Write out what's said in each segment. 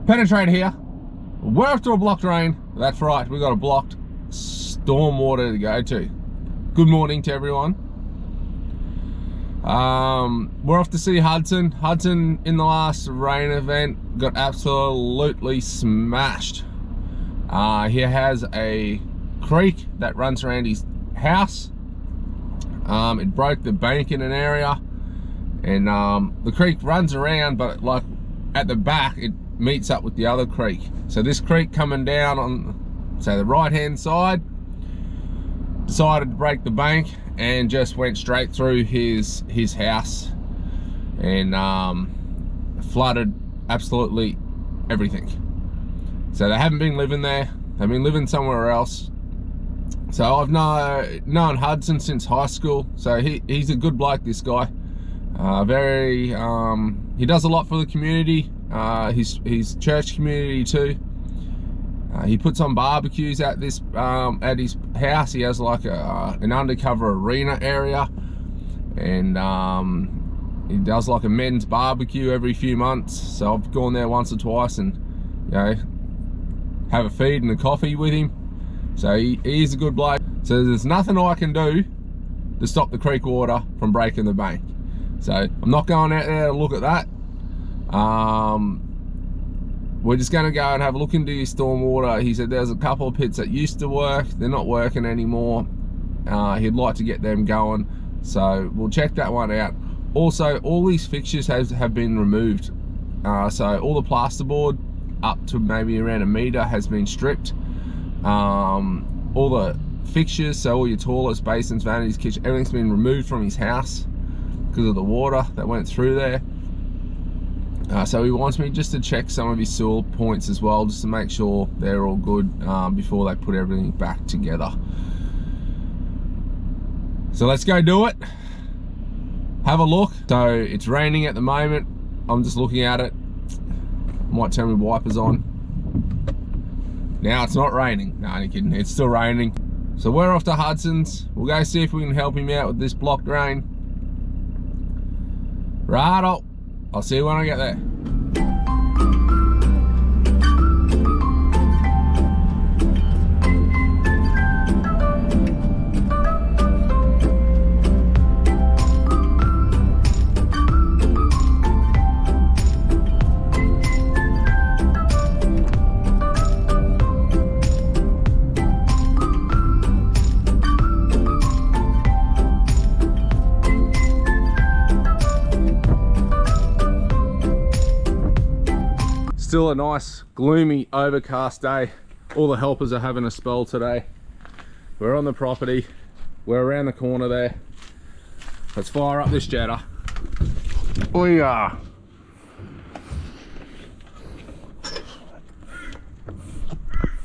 Penetrator here. We're after a blocked rain. That's right, we got a blocked storm water to go to. Good morning to everyone. We're off to see Hudson. Hudson in the last rain event got absolutely smashed. He has a creek that runs around his house. It broke the bank in an area, and the creek runs around, but like at the back it meets up with the other creek. So this creek coming down on, say, the right hand side, decided to break the bank and just went straight through his house and flooded absolutely everything. So they haven't been living there, they've been living somewhere else. So I've known Hudson since high school, so he's a good bloke, this guy. He does a lot for the community, his church community too. He puts on barbecues at his house. He has like an undercover arena area, and he does like a men's barbecue every few months. So I've gone there once or twice and, you know, have a feed and a coffee with him. So he is a good bloke. So there's nothing I can do to stop the creek water from breaking the bank. So I'm not going out there to look at that. We're just going to go and have a look into his stormwater. He said there's a couple of pits that used to work, they're not working anymore. He'd like to get them going, so we'll check that one out. Also, all these fixtures have been removed. So all the plasterboard up to maybe around a metre has been stripped. All the fixtures, so all your toilets, basins, vanities, kitchen, everything's been removed from his house because of the water that went through there. So he wants me just to check some of his sewer points as well, just to make sure they're all good before they put everything back together. So let's go do it. Have a look. So it's raining at the moment. I'm just looking at it. Might turn my wipers on. Now it's not raining. No, I'm kidding. It's still raining. So we're off to Hudson's. We'll go see if we can help him out with this blocked rain. Righto. I'll see you when I get there. Still a nice gloomy overcast day. All the helpers are having a spell today. We're on the property, we're around the corner there. Let's fire up this jetter. We are.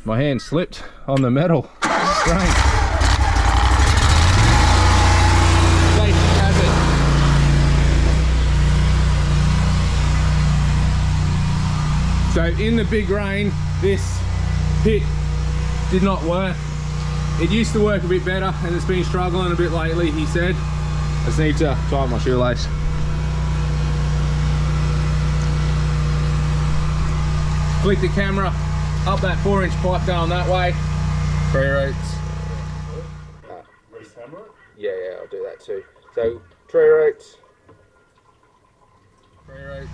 My hand slipped on the metal. Strange. So in the big rain, this pit did not work. It used to work a bit better and it's been struggling a bit lately, he said. I just need to tie my shoelace. Flick the camera up that 4-inch pipe down that way. 3 roots. Yeah, I'll do that too. So 3 roots. 3 roots.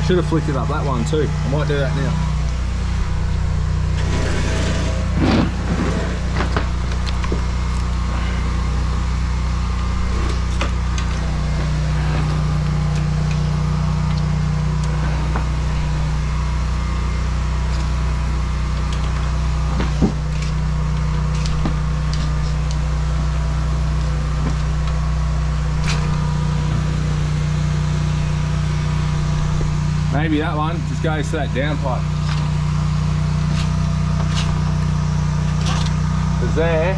Should have flicked it up that one too. I might do that now. Maybe that one just goes to that downpipe. Because there,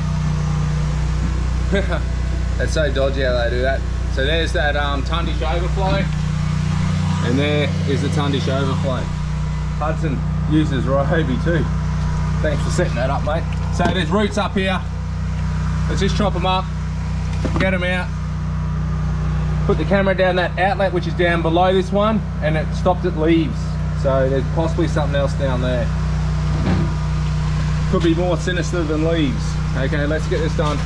that's so dodgy how they do that. So there's that Tundish overflow, and there is the Tundish overflow. Hudson uses Ryobi too. Thanks for setting that up, mate. So there's roots up here. Let's just chop them up, get them out. put the camera down that outlet, which is down below this one, and it stopped at leaves. So there's possibly something else down there. Could be more sinister than leaves. Okay, let's get this done.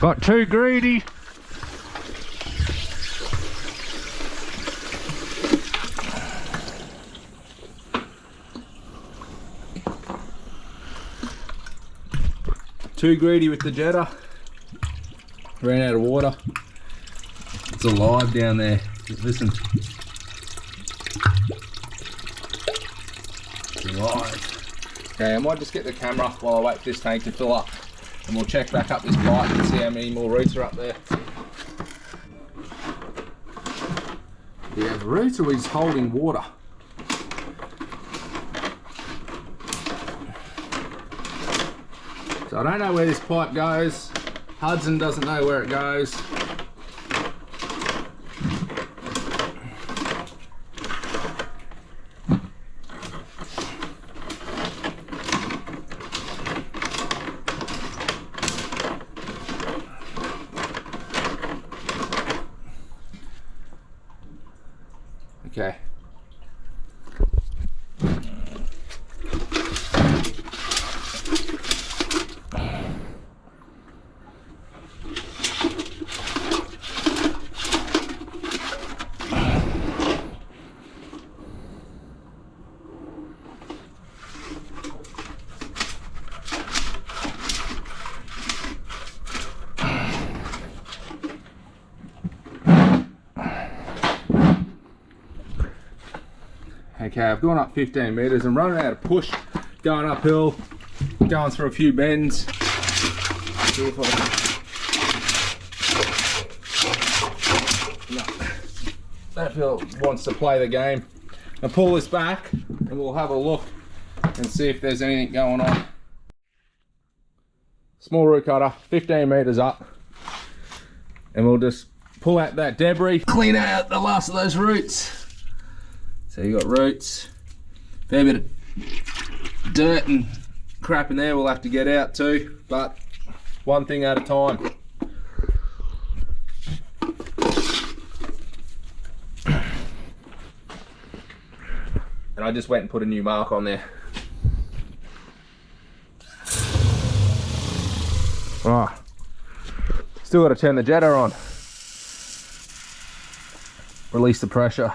Got too greedy. Too greedy with the jetta. Ran out of water. It's alive down there. Listen. It's alive. Okay, I might just get the camera while I wait for this tank to fill up. And we'll check back up this pipe and see how many more roots are up there. Do you have roots or is holding water? So I don't know where this pipe goes. Hudson doesn't know where it goes. Okay. Okay, I've gone up 15 metres. I'm running out of push, going uphill, going through a few bends. See if I... That feel wants to play the game. I'll pull this back and we'll have a look and see if there's anything going on. Small root cutter, 15 metres up, and we'll just pull out that debris, clean out the last of those roots. So you got roots, fair bit of dirt and crap in there we'll have to get out too, but one thing at a time. And I just went and put a new mark on there. Ah, still got to turn the jetta on. Release the pressure.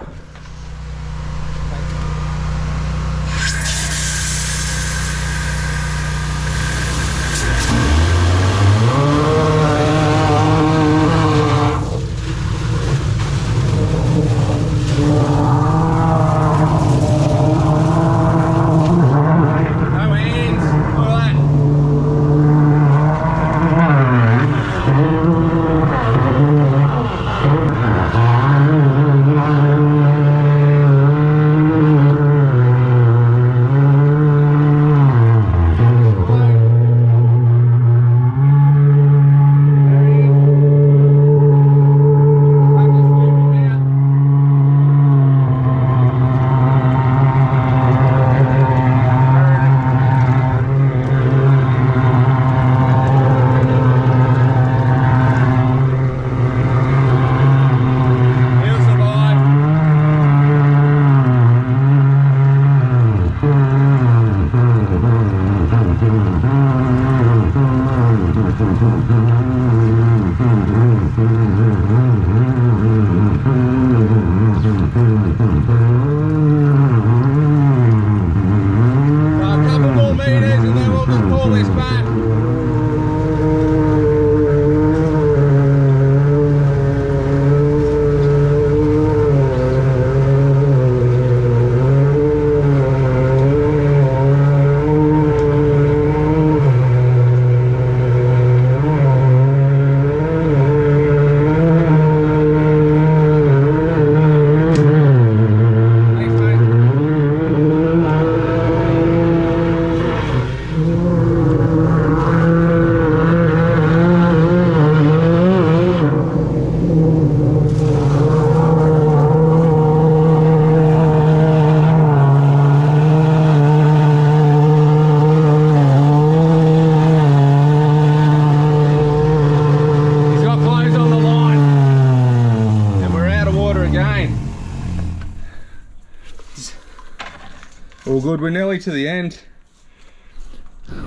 we're nearly to the end.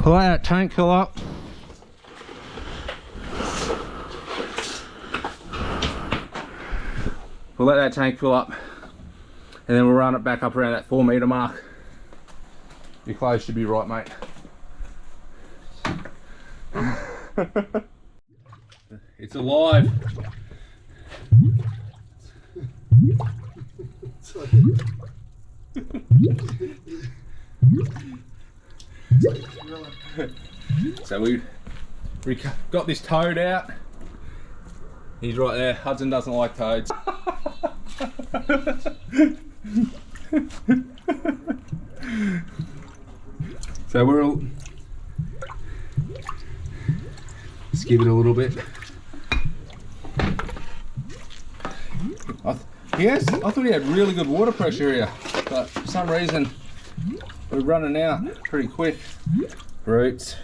We'll let that tank fill up. We'll let that tank fill up, and then we'll run it back up around that 4 metre mark. Your clothes should be right, mate. It's alive. So we got this toad out. He's right there. Hudson doesn't like toads. So we'll just give it a little bit. I thought he had really good water pressure here, but for some reason we're running out pretty quick. Roots.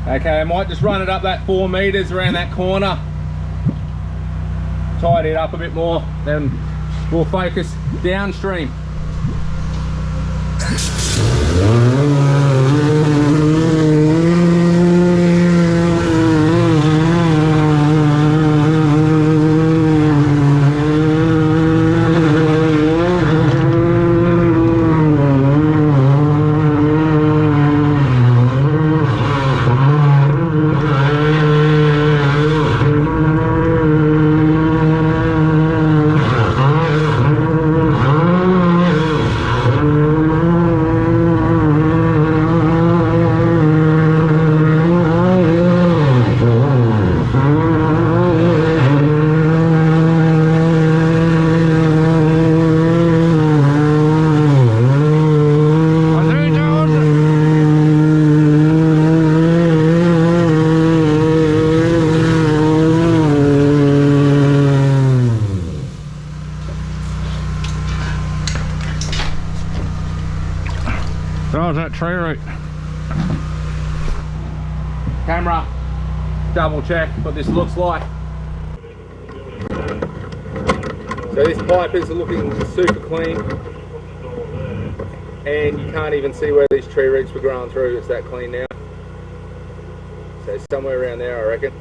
Okay, I might just run it up that 4 metres around that corner. Tidy it up a bit more, then we'll focus downstream. There's that tree root. Camera, double check what this looks like. So this pipe is looking super clean, and you can't even see where these tree roots were growing through. It's that clean now. So somewhere around there, I reckon.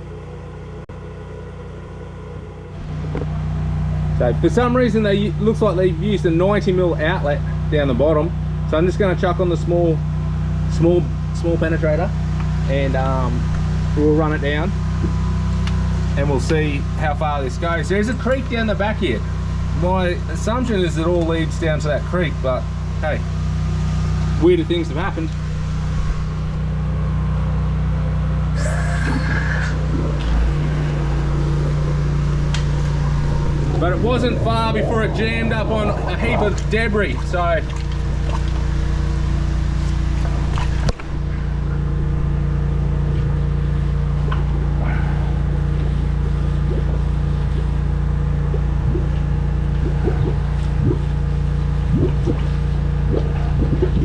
So for some reason, looks like they've used a 90mm outlet down the bottom. So I'm just going to chuck on the small penetrator, and we'll run it down, and we'll see how far this goes. There's a creek down the back here. My assumption is it all leads down to that creek, but hey, weirder things have happened. But it wasn't far before it jammed up on a heap of debris, so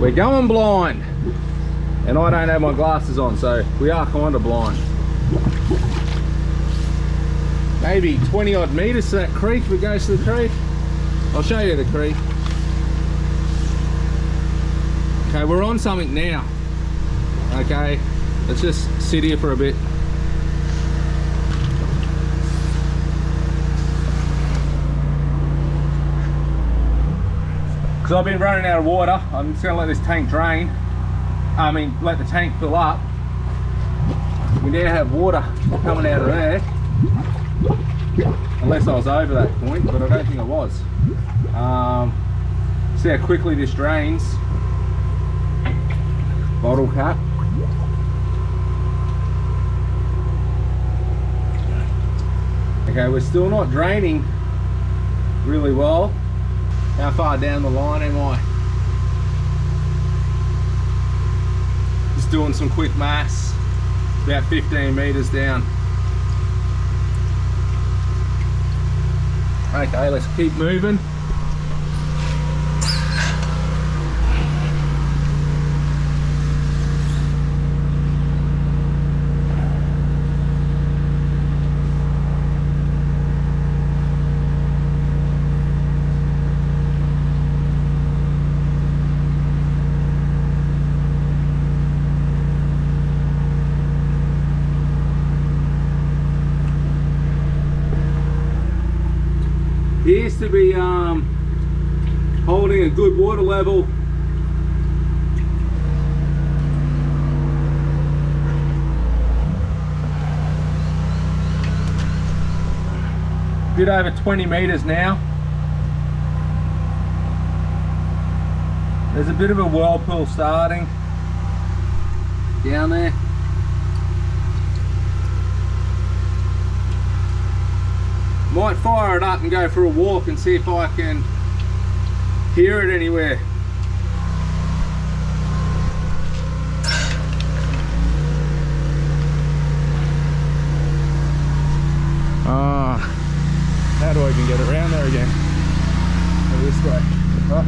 we're going blind, and I don't have my glasses on, so we are kind of blind. Maybe 20 odd metres to that creek if it goes to the creek. I'll show you the creek. Okay, we're on something now. Okay, let's just sit here for a bit. Because I've been running out of water, I'm just going to let this tank drain. Let the tank fill up. We now have water coming out of there. Unless I was over that point, but I don't think I was. See how quickly this drains. Bottle cap. Okay, we're still not draining really well. How far down the line am I? Just doing some quick maths. About 15 metres down. Okay, let's keep moving. appears to be holding a good water level. Bit over 20 meters now. There's a bit of a whirlpool starting down there. Might fire it up and go for a walk and see if I can hear it anywhere. How do I even get around there again? Go this way. Oh,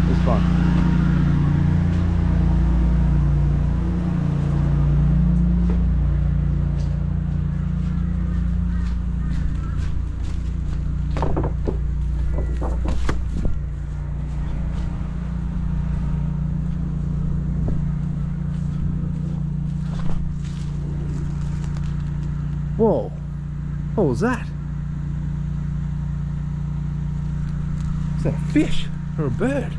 this one. Whoa, what was that? Is that a fish or a bird?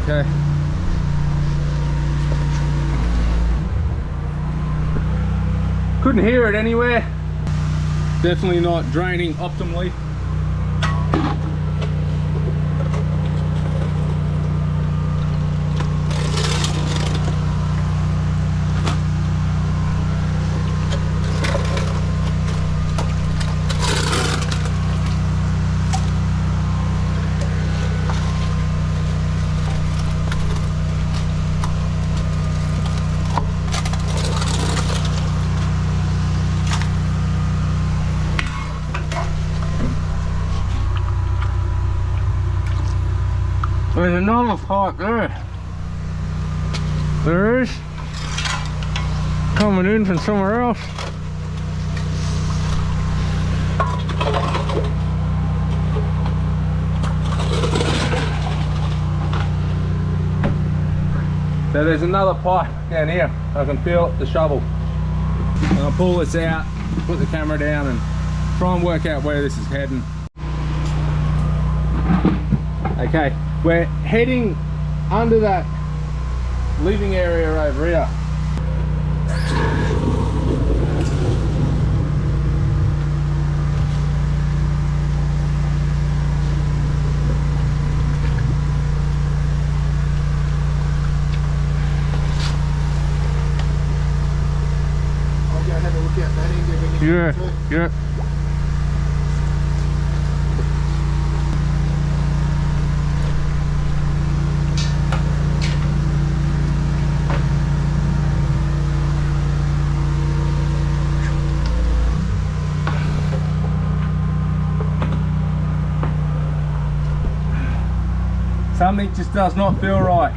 Okay. Couldn't hear it anywhere. Definitely not draining optimally. There's another pipe there. There is. Coming in from somewhere else. So there's another pipe down here. I can feel it, the shovel. And I'll pull this out, put the camera down and try and work out where this is heading. Okay. We're heading under that living area over here. I'll go have a look at that and give it Yeah. Something just does not feel right.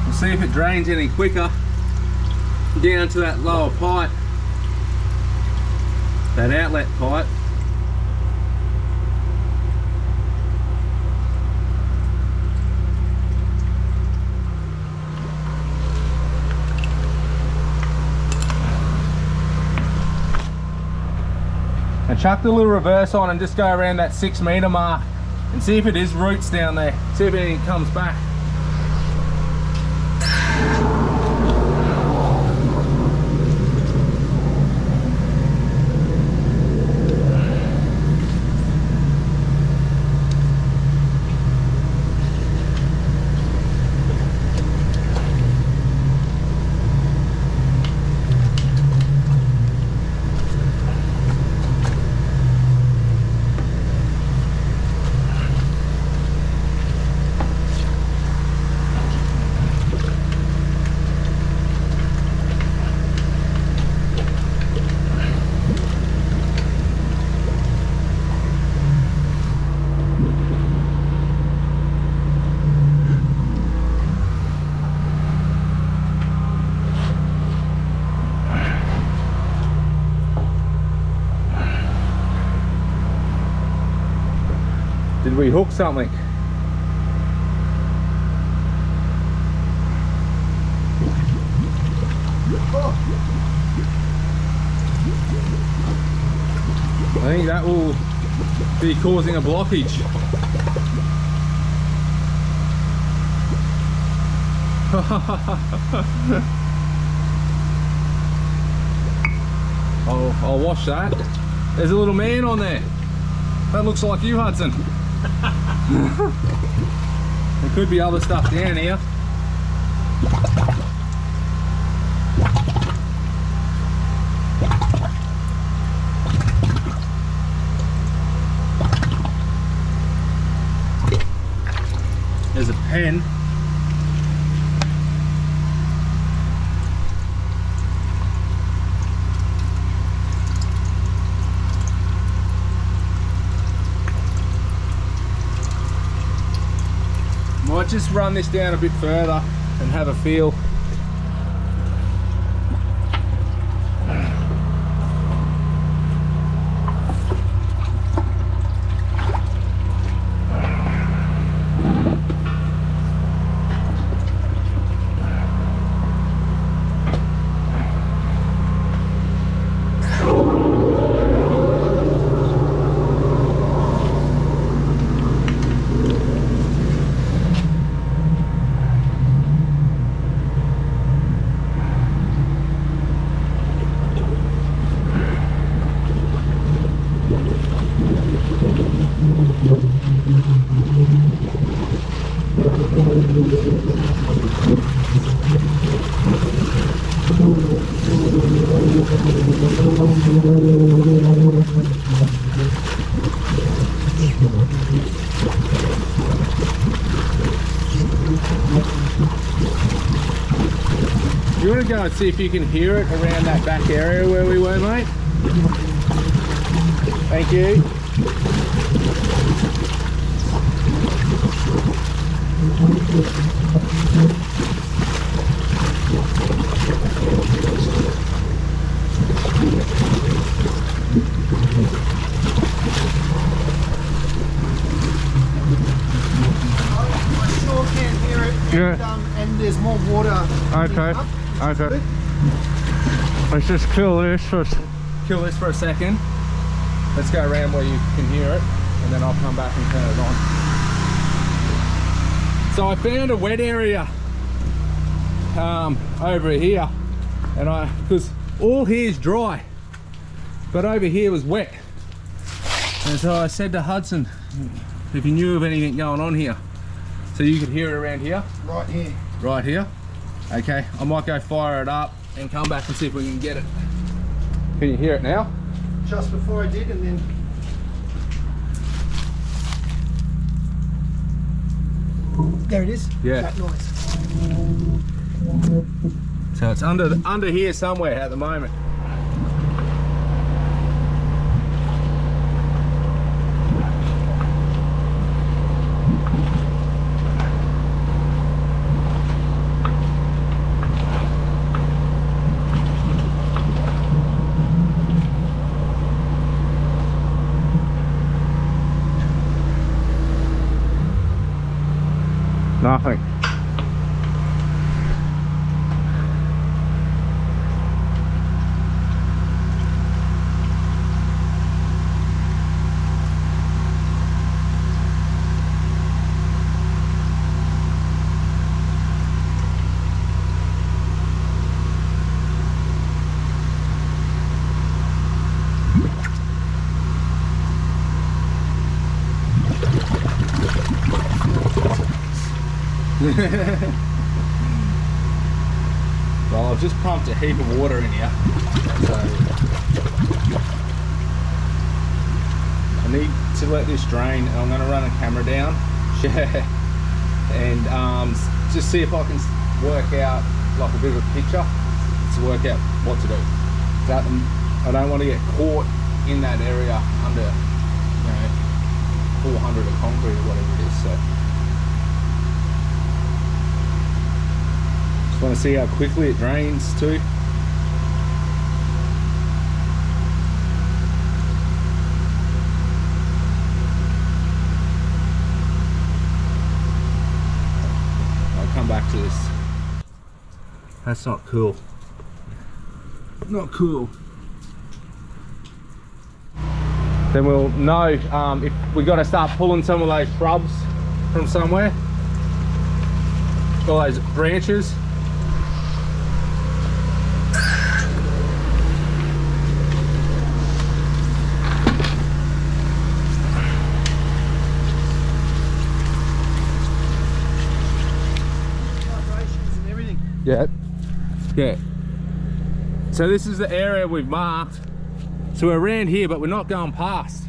We'll see if it drains any quicker down to that lower pipe, that outlet pipe. And chuck the little reverse on and just go around that 6 meter mark and see if it is roots down there. See if anything comes back. Did we hook something? I think that will be causing a blockage. I'll wash that. There's a little man on there. That looks like you, Hudson. There could be other stuff down here. There's a pen. Might just run this down a bit further and have a feel. You want to go and see if you can hear it around that back area where we were, mate? Thank you. I sure can hear it. And there's more water. Okay. Okay. Let's just kill this for a second. Let's go around where you can hear it, and then I'll come back and turn it on. So I found a wet area over here, and because all here is dry, but over here was wet. And so I said to Hudson if he knew of anything going on here. So you could hear it around here? Right here. Right here? Okay, I might go fire it up and come back and see if we can get it. Can you hear it now? Just before I did, and then there it is. Yeah. That noise. So it's under here somewhere at the moment. Nothing. Well, I've just pumped a heap of water in here, so I need to let this drain, and I'm going to run a camera down and just see if I can work out like a bit of a picture to work out what to do. I don't want to get caught in that area under, you know, 400 of concrete or whatever it is. So want to see how quickly it drains too. this. That's not cool. Not cool. Then we'll know if we got to start pulling some of those shrubs from somewhere. All those branches. Yeah, yeah. So this is the area we've marked. So we're around here, but we're not going past.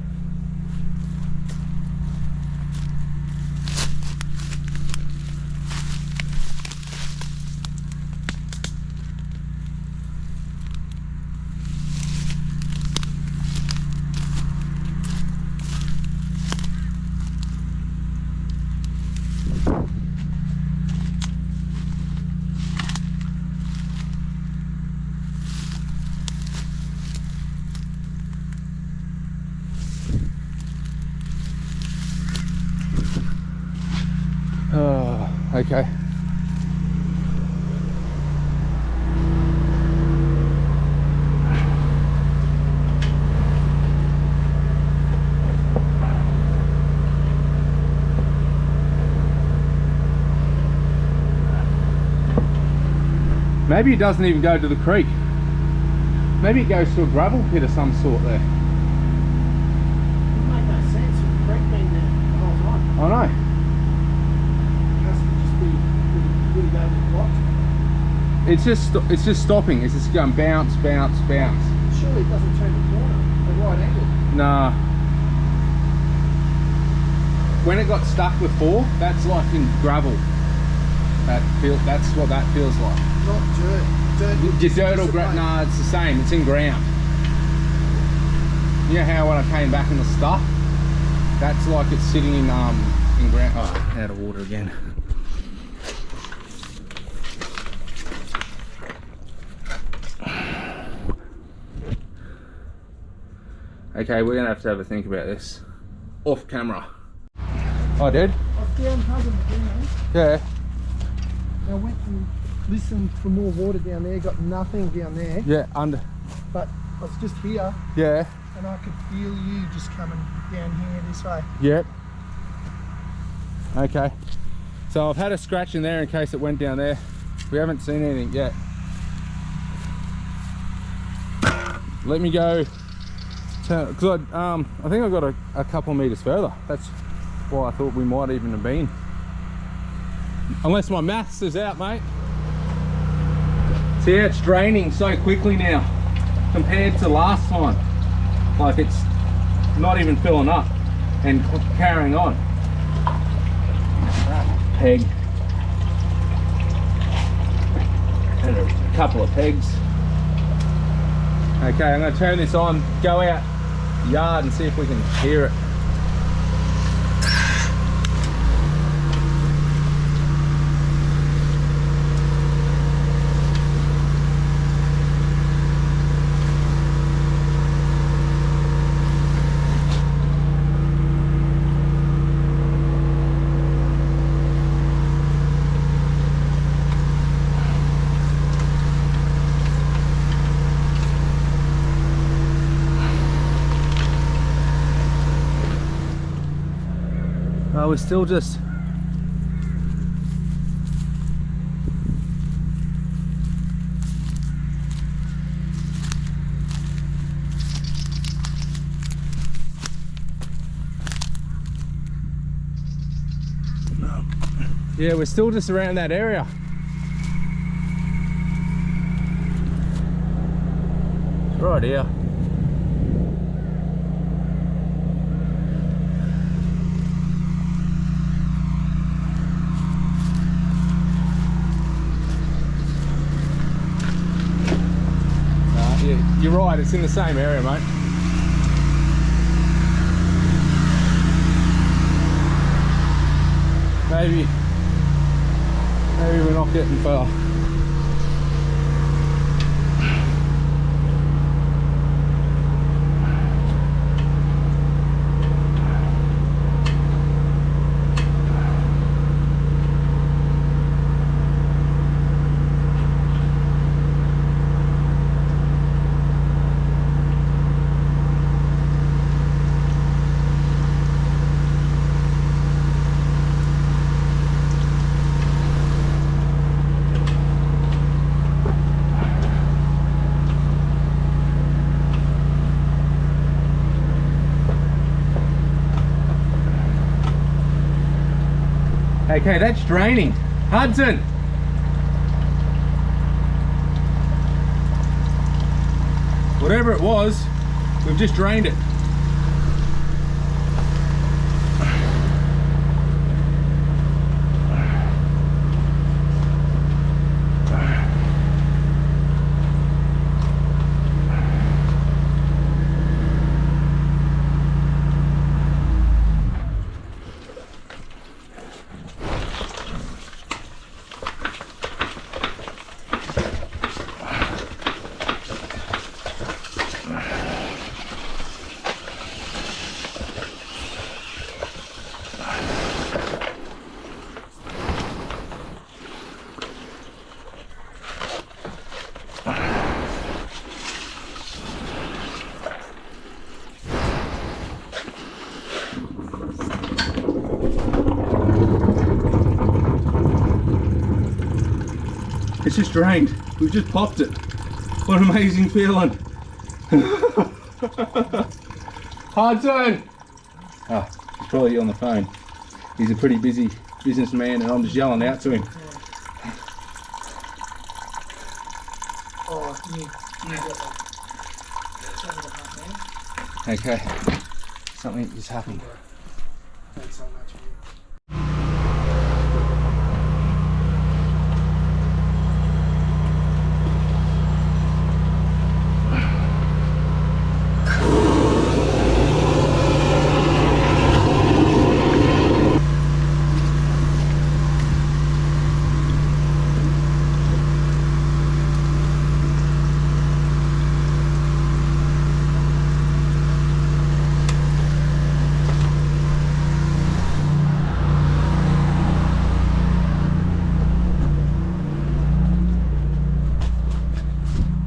Okay. Maybe it doesn't even go to the creek. Maybe it goes to a gravel pit of some sort there. It make no sense with the creek being there the whole time. I know. It has to just be really go with blocked. It's just stopping. It's just going bounce, bounce, bounce. Surely it doesn't turn the corner at right angle. Nah. When it got stuck before, that's like in gravel. That's what that feels like. Not dirt. Dirt or ground? Nah, it's the same. It's in ground. You know how when I came back in the stuff, that's like it's sitting in ground. Oh, out of water again. Okay, we're gonna have to think about this off camera. Oh, dude. I was down hugging the thing, Yeah. I went and listened for more water down there, got nothing down there. Yeah, under. But I was just here Yeah. and I could feel you just coming down here this way. Yep. Okay. So I've had a scratch in there in case it went down there. We haven't seen anything yet. Let me go. Because I think I got a couple of meters further. That's why I thought we might even have been. Unless my maths is out, mate. See how it's draining so quickly now compared to last time. Like it's not even filling up and carrying on. Peg. And a couple of pegs. Okay, I'm going to turn this on, go out yard and see if we can hear it. We're still just yeah, we're still just around that area. Right here. You're right, it's in the same area, mate. Maybe we're not getting far. Okay, that's draining. Hudson! Whatever it was, we've just drained it. It's just drained. We've just popped it. What an amazing feeling. Hudson! Ah, he's probably on the phone. He's a pretty busy businessman and I'm just yelling out to him. Oh, you got that. Okay, something just happened. Thanks so much, man.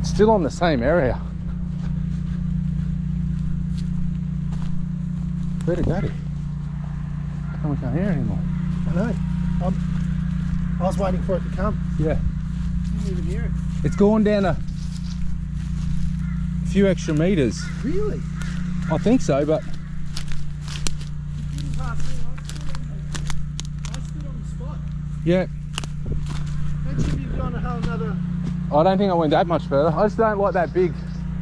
Still on the same area. Where'd it go to? We can't hear it anymore. I know. I was waiting for it to come. Yeah. Didn't even hear it. It's gone down a few extra meters. Really? I think so, but It didn't pass me. I stood on the spot. yeah. Imagine you've gone a whole nother. I don't think I went that much further. I just don't like that big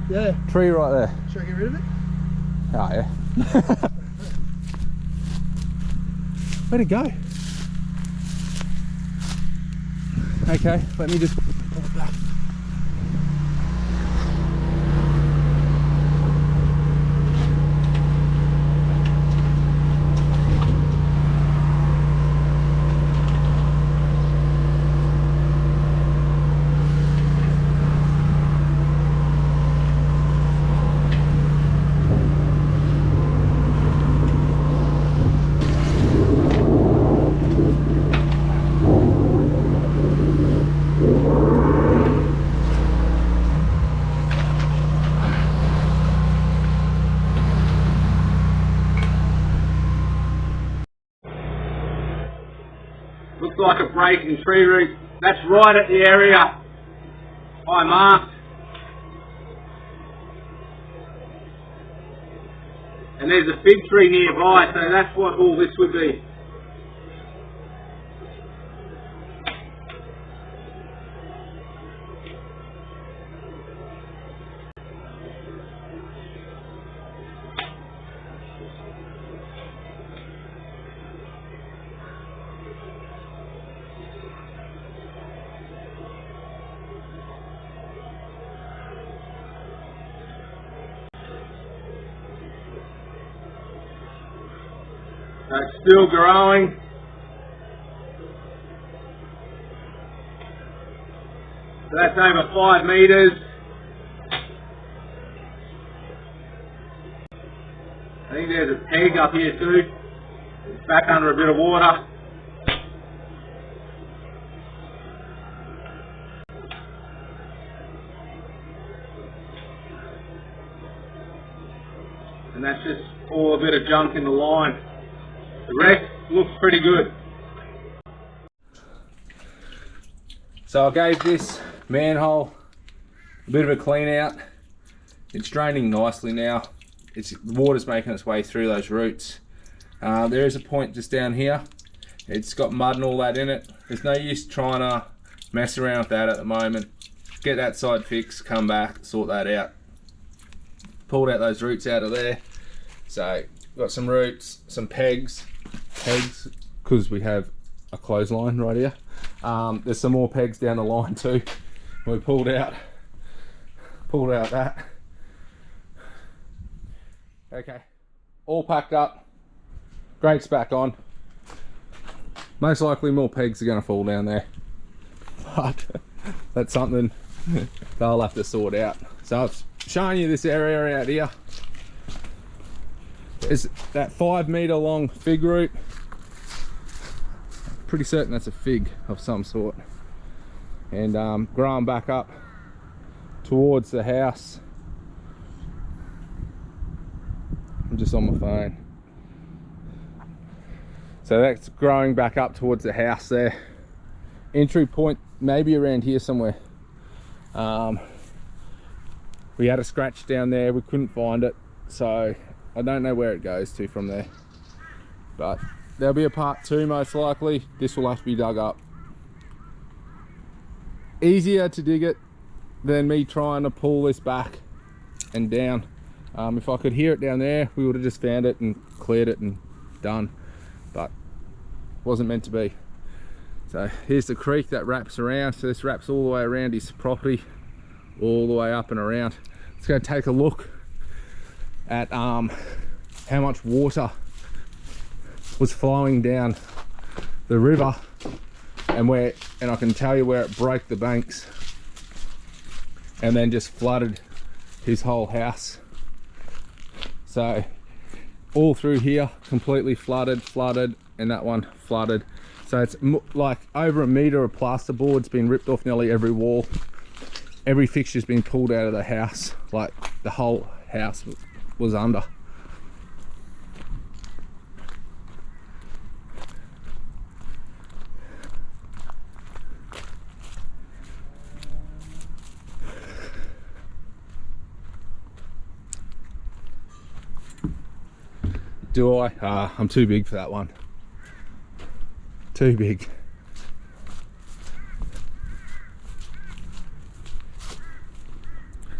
Yeah. tree right there. Should I get rid of it? Oh yeah. Where'd it go? Okay, let me just pull it back. Looks like a break in tree root. That's right at the area I marked. And there's a fig tree nearby, so that's what all this would be. So it's still growing. So that's over 5 metres. I think there's a peg up here too. It's back under a bit of water. And that's just all a bit of junk in the line. The rest looks pretty good. So I gave this manhole a bit of a clean out. It's draining nicely now. The water's making its way through those roots. There is a point just down here. It's got mud and all that in it. There's no use trying to mess around with that at the moment. Get that side fixed, come back, sort that out. Pulled out those roots out of there. So got some roots, some pegs, because we have a clothesline right here. There's some more pegs down the line too. We pulled out that. Okay, all packed up. Grates back on. Most likely more pegs are going to fall down there, but that's something they'll have to sort out. So I've shown you this area out here. There's that 5 meter long fig root. Pretty certain that's a fig of some sort, and growing back up towards the house. I'm just on my phone. So that's growing back up towards the house there. Entry point maybe around here somewhere. We had a scratch down there, we couldn't find it, so I don't know where it goes to from there. But there'll be a part 2 most likely. This will have to be dug up. Easier to dig it than me trying to pull this back and down. If I could hear it down there, we would have just found it and cleared it and done. But wasn't meant to be. So here's the creek that wraps around. So this wraps all the way around his property, all the way up and around. Let's go take a look at how much water was flowing down the river, and I can tell you where it broke the banks and then just flooded his whole house. So all through here completely flooded, and that one flooded. So it's like over 1 meter of plasterboard's been ripped off nearly every wall. Every fixture's been pulled out of the house. Like the whole house was under. Do I? I'm too big for that one. Too big.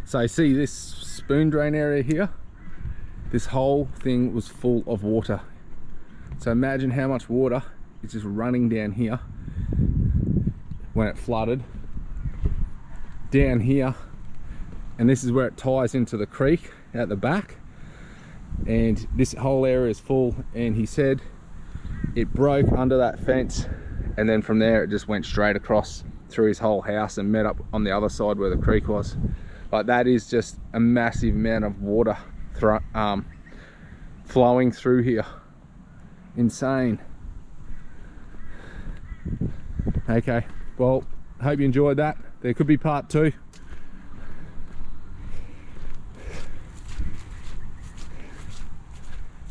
So see this spoon drain area here? This whole thing was full of water. So imagine how much water is just running down here when it flooded. Down here. And this is where it ties into the creek at the back. And this whole area is full, and he said it broke under that fence, and then from there it just went straight across through his whole house and met up on the other side where the creek was. Like that is just a massive amount of water flowing through here. Insane. Okay, well, hope you enjoyed that. There could be part 2.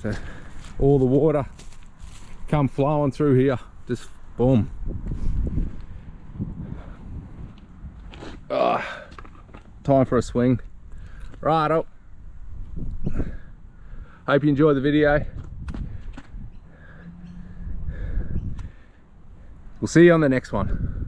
So all the water come flowing through here, just boom. Time for a swing. Righto. Hope you enjoyed the video. We'll see you on the next one.